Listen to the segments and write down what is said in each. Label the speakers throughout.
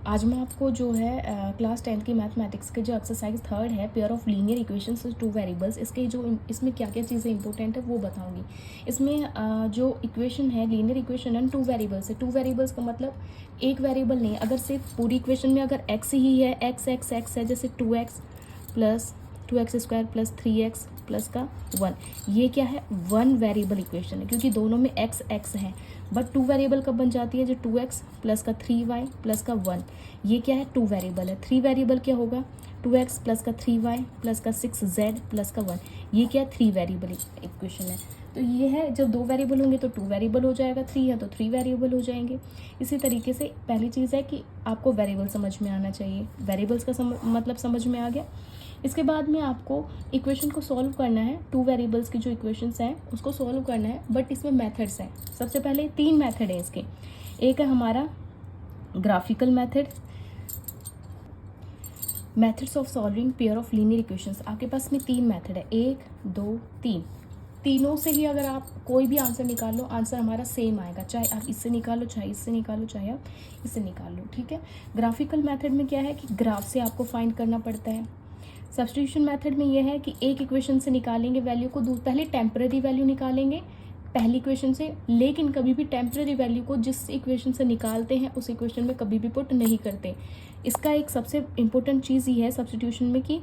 Speaker 1: आज मैं आपको जो है क्लास 10 की मैथमेटिक्स के जो एक्सरसाइज 3 है, pair of linear equations with two variables, इसके जो इसमें क्या क्या चीज़ें इंपॉर्टेंट है वो बताऊंगी। इसमें जो इक्वेशन है, लीनियर इक्वेशन है, टू वेरिएबल्स है। टू वेरिएबल्स का मतलब एक वेरिएबल नहीं, अगर सिर्फ पूरी इक्वेशन में अगर एक्स ही है, एक्स एक्स एक्स है, जैसे 2x plus 2x² plus 3x plus का 1, ये क्या है, वन वेरिएबल इक्वेशन है क्योंकि दोनों में x x है। बट टू वेरिएबल कब बन जाती है, जो 2x प्लस का 3y प्लस का 1, ये क्या है, टू वेरिएबल है। थ्री वेरिएबल क्या होगा, 2x प्लस का 3y प्लस का 6z प्लस का 1, ये क्या है, थ्री वेरिएबल इक्वेशन है। तो ये है, जब दो वेरिएबल होंगे तो टू वेरिएबल हो जाएगा, थ्री है तो थ्री वेरिएबल हो जाएंगे। इसी तरीके से पहली चीज़ है कि आपको वेरिएबल समझ में आना चाहिए, वेरिएबल्स का मतलब समझ में आ गया। इसके बाद में आपको इक्वेशन को सॉल्व करना है, टू वेरिएबल्स की जो इक्वेशंस हैं उसको सॉल्व करना है, बट इसमें मेथड्स हैं। सबसे पहले 3 मेथड है इसके। एक है हमारा graphical method, methods of solving pair of linear equations. आपके पास में 3 मेथड है, 1 2 3। तीनों से ही अगर आप कोई भी आंसर निकाल लो, आंसर हमारा सेम आएगा, चाहे आप इससे निकालो, चाहे इससे निकालो, चाहे आप इससे निकाल लो, ठीक है। ग्राफिकल मेथड में क्या है कि ग्राफ से आपको फाइंड करना पड़ता है। सब्स्टिट्यूशन मेथड में यह है कि एक इक्वेशन से निकालेंगे वैल्यू को, पहले टेम्पररी वैल्यू निकालेंगे पहली इक्वेशन से, लेकिन कभी भी टेम्पररी वैल्यू को जिस इक्वेशन से निकालते हैं उस इक्वेशन में कभी भी पुट नहीं करते। इसका एक सबसे इम्पोर्टेंट चीज़ ये है सब्स्टिट्यूशन में कि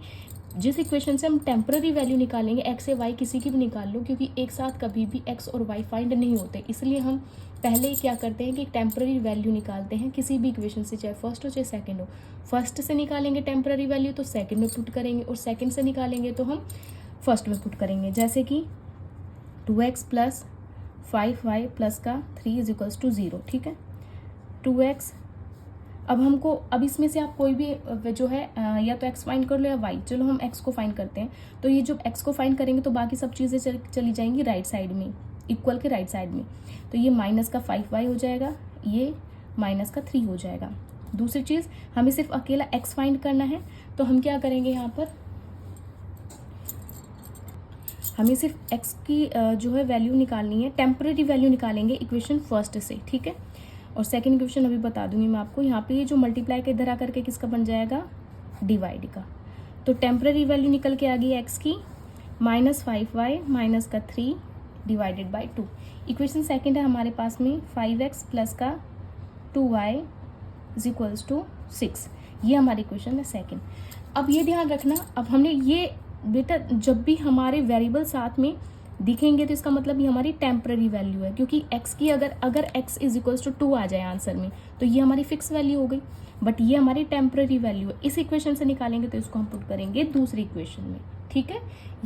Speaker 1: जिस इक्वेशन से हम टेम्पररी वैल्यू निकालेंगे, एक्स या वाई किसी की भी निकाल लो, क्योंकि एक साथ कभी भी एक्स और वाई फाइंड नहीं होते, इसलिए हम पहले क्या करते हैं कि टेम्पररी वैल्यू निकालते हैं किसी भी इक्वेशन से, चाहे फर्स्ट हो चाहे सेकंड हो। फर्स्ट से निकालेंगे टेम्पररी वैल्यू तो सेकंड में पुट करेंगे, और सेकंड से निकालेंगे तो हम फर्स्ट में पुट करेंगे। जैसे कि 2x प्लस 5y प्लस का 3 इज इक्वल्स टू 0, ठीक है। 2x, अब इसमें से आप कोई भी जो है या तो x फाइंड कर लो या y, चलो हम x को फाइंड करते हैं। तो ये जो x को फाइंड करेंगे तो बाकी सब चीज़ें चली जाएंगी राइट साइड में, इक्वल के राइट साइड में। तो ये माइनस का 5y हो जाएगा, ये माइनस का 3 हो जाएगा। दूसरी चीज़, हमें सिर्फ अकेला x फाइंड करना है, तो हम क्या करेंगे, यहाँ पर हमें सिर्फ x की जो है वैल्यू निकालनी है, टेम्पररी वैल्यू निकालेंगे इक्वेशन फर्स्ट से, ठीक है। और सेकंड इक्वेशन अभी बता दूंगी मैं आपको। यहाँ पे ये जो मल्टीप्लाई के इधर आकर के किसका बन जाएगा, डिवाइड का। तो टेम्पररी वैल्यू निकल के आ गई एक्स की, -5y माइनस का 3 डिवाइडेड बाई 2। इक्वेशन सेकंड है हमारे पास में 5x प्लस का 2y इज इक्वल्स टू 6। ये हमारी इक्वेशन है सेकंड। अब ये ध्यान रखना, अब हमने ये बेटा, जब भी हमारे वेरिएबल साथ में दिखेंगे तो इसका मतलब ये हमारी टेम्पररी वैल्यू है, क्योंकि x की अगर x इज इक्वल्स टू 2 आ जाए आंसर में तो ये हमारी फिक्स वैल्यू हो गई, बट ये हमारी टेम्पररी वैल्यू है। इस इक्वेशन से निकालेंगे तो इसको हम पुट करेंगे दूसरी इक्वेशन में, ठीक है।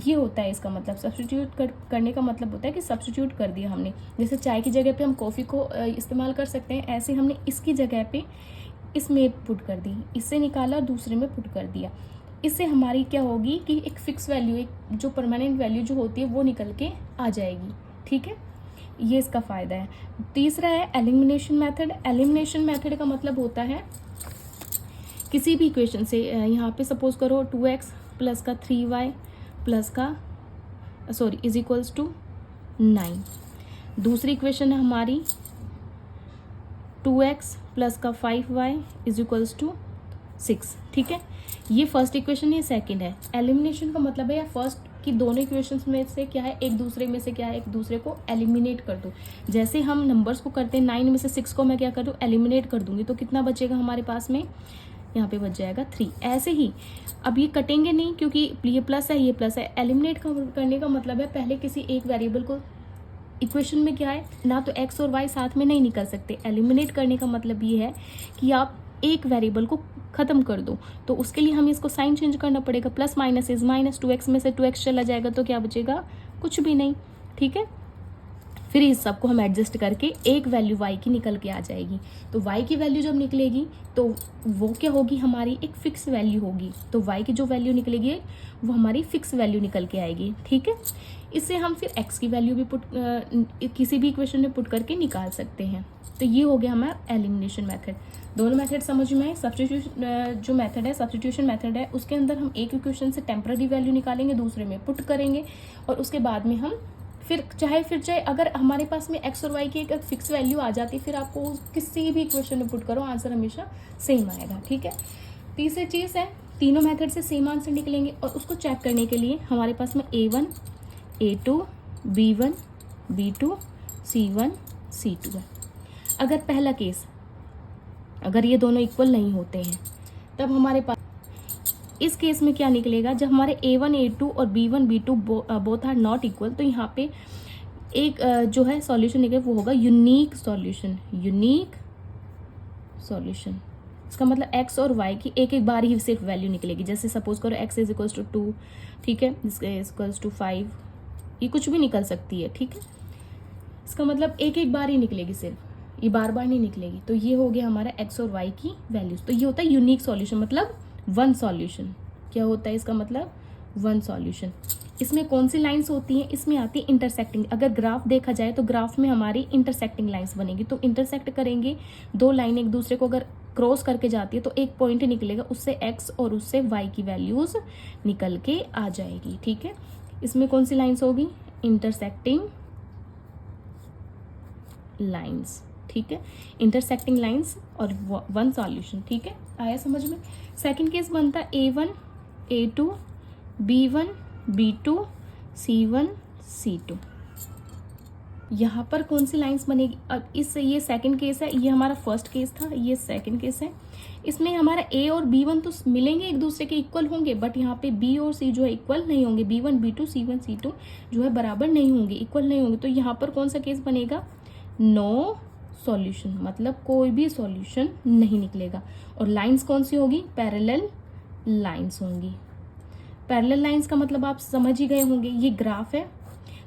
Speaker 1: ये होता है इसका मतलब, सब्स्टिट्यूट करने का मतलब होता है कि सब्स्टिट्यूट कर दिया हमने। जैसे चाय की जगह पे हम कॉफ़ी को इस्तेमाल कर सकते हैं, ऐसे हमने इसकी जगह पे इसमें पुट कर दी, इससे निकाला दूसरे में पुट कर दिया। इससे हमारी क्या होगी कि एक फिक्स वैल्यू, एक जो परमानेंट वैल्यू जो होती है वो निकल के आ जाएगी, ठीक है। ये इसका फ़ायदा है। तीसरा है एलिमिनेशन मेथड। एलिमिनेशन मेथड का मतलब होता है किसी भी इक्वेशन से, यहाँ पे सपोज करो 2x प्लस का 3y प्लस का इज इक्वल्स टू 9। दूसरी इक्वेशन है हमारी 2x प्लस का 5y इज इक्वल्स टू 6, ठीक है। ये फर्स्ट इक्वेशन, ये सेकंड है। एलिमिनेशन का मतलब है या फर्स्ट की दोनों इक्वेशंस में से क्या है, एक दूसरे में से क्या है, एक दूसरे को एलिमिनेट कर दो। जैसे हम नंबर्स को करते हैं, 9 में से 6 को मैं क्या कर दूँ, एलिमिनेट कर दूंगी, तो कितना बचेगा हमारे पास में, यहाँ पे बच जाएगा 3। ऐसे ही अब ये कटेंगे नहीं, क्योंकि ये प्लस है, ये प्लस है। एलिमिनेट करने का मतलब है पहले किसी एक वेरिएबल को, इक्वेशन में क्या है ना, तो x और y साथ में नहीं निकल सकते। एलिमिनेट करने का मतलब ये है कि आप एक वेरिएबल को ख़त्म कर दो, तो उसके लिए हमें इसको साइन चेंज करना पड़ेगा। Plus minus is minus, 2x में से 2x चला जाएगा तो क्या बचेगा, कुछ भी नहीं, ठीक है। फिर इस सब को हम एडजस्ट करके एक वैल्यू y की निकल के आ जाएगी। तो y की वैल्यू जब निकलेगी तो वो क्या होगी, हमारी एक फिक्स वैल्यू होगी। तो y की जो वैल्यू निकलेगी वो हमारी फिक्स वैल्यू निकल के आएगी, ठीक है। इससे हम फिर x की वैल्यू भी किसी भी इक्वेशन में पुट करके निकाल सकते हैं। तो ये हो गया हमारा एलिमिनेशन मेथड। दोनों मेथड समझ में आए। सब्स्टिट्यूशन जो मेथड है, सब्स्टिट्यूशन मेथड है, उसके अंदर हम एक इक्वेशन से टेम्पररी वैल्यू निकालेंगे, दूसरे में पुट करेंगे, और उसके बाद में हम फिर चाहे अगर हमारे पास में एक्स और वाई की एक फिक्स वैल्यू आ जाती, फिर आपको किसी भी इक्वेशन में पुट करो आंसर हमेशा सेम आएगा, ठीक है। तीसरी चीज़ है, तीनों मेथड से सेम आंसर निकलेंगे, और उसको चेक करने के लिए हमारे पास में A1 A2 B1 B2 C1 C2 है। अगर पहला केस, अगर ये दोनों इक्वल नहीं होते हैं, तब हमारे पास इस केस में क्या निकलेगा, जब हमारे A1 A2 और B1 B2 both are not equal, तो यहाँ पे एक जो है सॉल्यूशन निकले, वो होगा यूनिक सॉल्यूशन। यूनिक सॉल्यूशन इसका मतलब x और y की एक एक बार ही सिर्फ वैल्यू निकलेगी। जैसे सपोज करो x इज इक्वल्स टू 2, ठीक है, इज इक्वल्स टू 5, ये कुछ भी निकल सकती है, ठीक है। इसका मतलब एक एक बार ही निकलेगी सिर्फ, ये बार बार नहीं निकलेगी। तो ये हो गया हमारा x और y की वैल्यूज। तो ये होता है यूनिक सॉल्यूशन, मतलब वन सॉल्यूशन। क्या होता है इसका मतलब, वन सॉल्यूशन। इसमें कौन सी लाइंस होती हैं, इसमें आती है इंटरसेक्टिंग। अगर ग्राफ देखा जाए तो ग्राफ में हमारी इंटरसेक्टिंग लाइंस बनेगी, तो इंटरसेक्ट करेंगे दो लाइन एक दूसरे को, अगर क्रॉस करके जाती है तो एक पॉइंट निकलेगा, उससे x और उससे y की वैल्यूज निकल के आ जाएगी, ठीक है। इसमें कौन सी लाइंस होगी, इंटरसेक्टिंग लाइंस, ठीक है, इंटरसेक्टिंग लाइंस और वन सॉल्यूशन, ठीक है। आया समझ में। सेकंड केस बनता है A1 A2 B1 B2 C1 C2। यहाँ पर कौन सी लाइंस बनेगी, अब ये सेकंड केस है, ये हमारा फर्स्ट केस था, ये सेकंड केस है। इसमें हमारा A और B1 तो मिलेंगे, एक दूसरे के इक्वल होंगे, बट यहाँ पे B और C जो है इक्वल नहीं होंगे, B1 B2 C1 C2 जो है बराबर नहीं होंगे, इक्वल नहीं होंगे। तो यहाँ पर कौन सा केस बनेगा, नो सॉल्यूशन, मतलब कोई भी सॉल्यूशन नहीं निकलेगा। और लाइंस कौन सी होगी, पैरेलल लाइंस होंगी। पैरेलल लाइंस का मतलब आप समझ ही गए होंगे, ये ग्राफ है,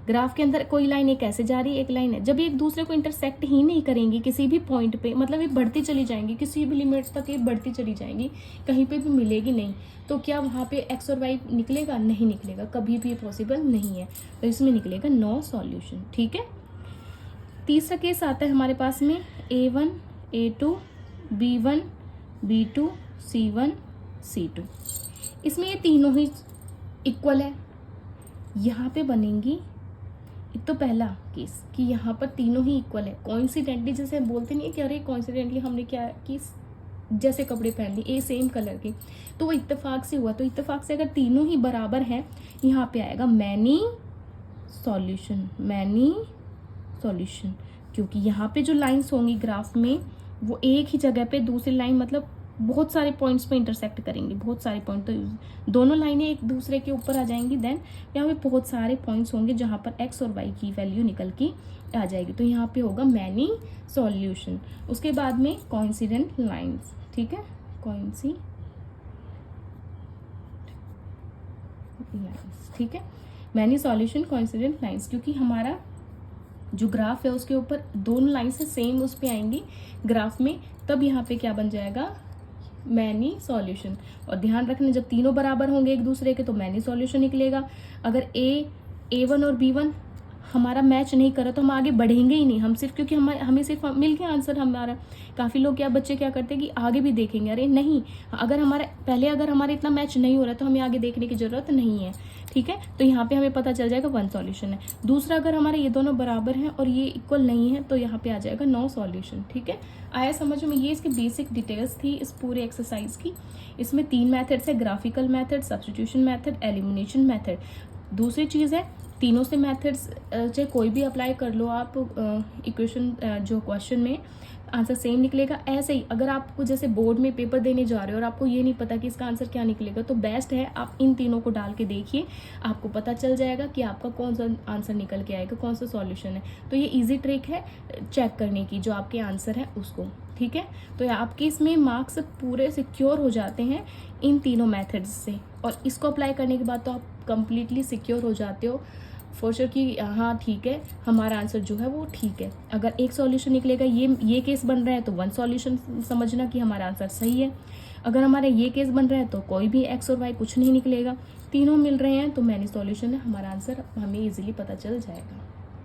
Speaker 1: ग्राफ के अंदर कोई लाइन एक ऐसे जा रही है, एक लाइन है, जब ये एक दूसरे को इंटरसेक्ट ही नहीं करेंगी किसी भी पॉइंट पे, मतलब ये बढ़ती चली जाएंगी, किसी भी लिमिट तक ये बढ़ती चली जाएंगी, कहीं पे भी मिलेगी नहीं, तो क्या वहाँ पे एक्स और वाई निकलेगा, नहीं निकलेगा, कभी भी पॉसिबल नहीं है। तो इसमें निकलेगा नो सॉल्यूशन, ठीक है। तीसरा केस आता है हमारे पास में A1 A2 B1 B2 C1 C2। इसमें ये तीनों ही इक्वल है, यहाँ पे बनेंगी। एक तो पहला केस कि यहाँ पर तीनों ही इक्वल है, कोइंसिडेंटली, जैसे बोलते नहीं है कि अरे कोइंसिडेंटली हमने क्या कि जैसे कपड़े पहन लिए सेम कलर के, तो वो इत्तेफाक से हुआ। तो इत्तेफाक से अगर तीनों ही बराबर हैं, यहाँ पे आएगा मैनी सॉल्यूशन, मैनी सॉल्यूशन, क्योंकि यहाँ पे जो लाइंस होंगी ग्राफ में वो एक ही जगह पे दूसरी लाइन, मतलब बहुत सारे पॉइंट्स पे इंटरसेक्ट करेंगे, बहुत सारे पॉइंट, तो दोनों लाइनें एक दूसरे के ऊपर आ जाएंगी। देन यहाँ पे बहुत सारे पॉइंट्स होंगे जहाँ पर एक्स और वाई की वैल्यू निकल के आ जाएगी, तो यहाँ पे होगा मैनी सॉल्यूशन। उसके बाद में कोइंसिडेंट लाइंस, ठीक है, कोइंसिडेंट लाइंस, ठीक है, मैनी सॉल्यूशन कोइंसिडेंट लाइंस, क्योंकि हमारा जो ग्राफ है उसके ऊपर दोनों लाइन से सेम उस पे आएंगी ग्राफ में, तब यहाँ पे क्या बन जाएगा, मैनी सॉल्यूशन। और ध्यान रखना, जब तीनों बराबर होंगे एक दूसरे के तो मैनी सॉल्यूशन निकलेगा। अगर A1 और B1 हमारा मैच नहीं करा तो हम आगे बढ़ेंगे ही नहीं, हम सिर्फ, क्योंकि हमें सिर्फ मिल गया आंसर हमारा। काफ़ी लोग क्या, बच्चे क्या करते हैं कि आगे भी देखेंगे, अरे नहीं, अगर हमारा इतना मैच नहीं हो रहा तो हमें आगे देखने की ज़रूरत नहीं है, ठीक है। तो यहाँ पे हमें पता चल जाएगा वन सॉल्यूशन है। दूसरा, अगर हमारे ये दोनों बराबर हैं और ये इक्वल नहीं है तो यहाँ पे आ जाएगा नो सॉल्यूशन, ठीक है। आया समझ में, ये इसकी बेसिक डिटेल्स थी इस पूरे एक्सरसाइज की। इसमें 3 मेथड्स है, graphical method, substitution method, elimination method. दूसरी चीज़ है, तीनों से मेथड्स चाहे कोई भी अप्लाई कर लो आप, इक्वेशन जो क्वेश्चन में आंसर सेम निकलेगा। ऐसे ही अगर आपको जैसे बोर्ड में पेपर देने जा रहे हो और आपको ये नहीं पता कि इसका आंसर क्या निकलेगा, तो बेस्ट है आप इन तीनों को डाल के देखिए, आपको पता चल जाएगा कि आपका कौन सा आंसर निकल के आएगा, कौन सा सॉल्यूशन है। तो ये इजी ट्रिक है चेक करने की जो आपके आंसर है उसको, ठीक है। तो आपके इसमें मार्क्स पूरे सिक्योर हो जाते हैं इन तीनों मेथड्स से, और इसको अप्लाई करने के बाद तो आप कंप्लीटली सिक्योर हो जाते हो फॉर श्योर कि हाँ ठीक है, हमारा आंसर जो है वो ठीक है। अगर एक सॉल्यूशन निकलेगा, ये केस बन रहा है तो वन सॉल्यूशन समझना कि हमारा आंसर सही है। अगर हमारा ये केस बन रहा है तो कोई भी एक्स और वाई कुछ नहीं निकलेगा, तीनों मिल रहे हैं तो मैनी सॉल्यूशन है, हमारा आंसर हमें इजीली पता चल जाएगा।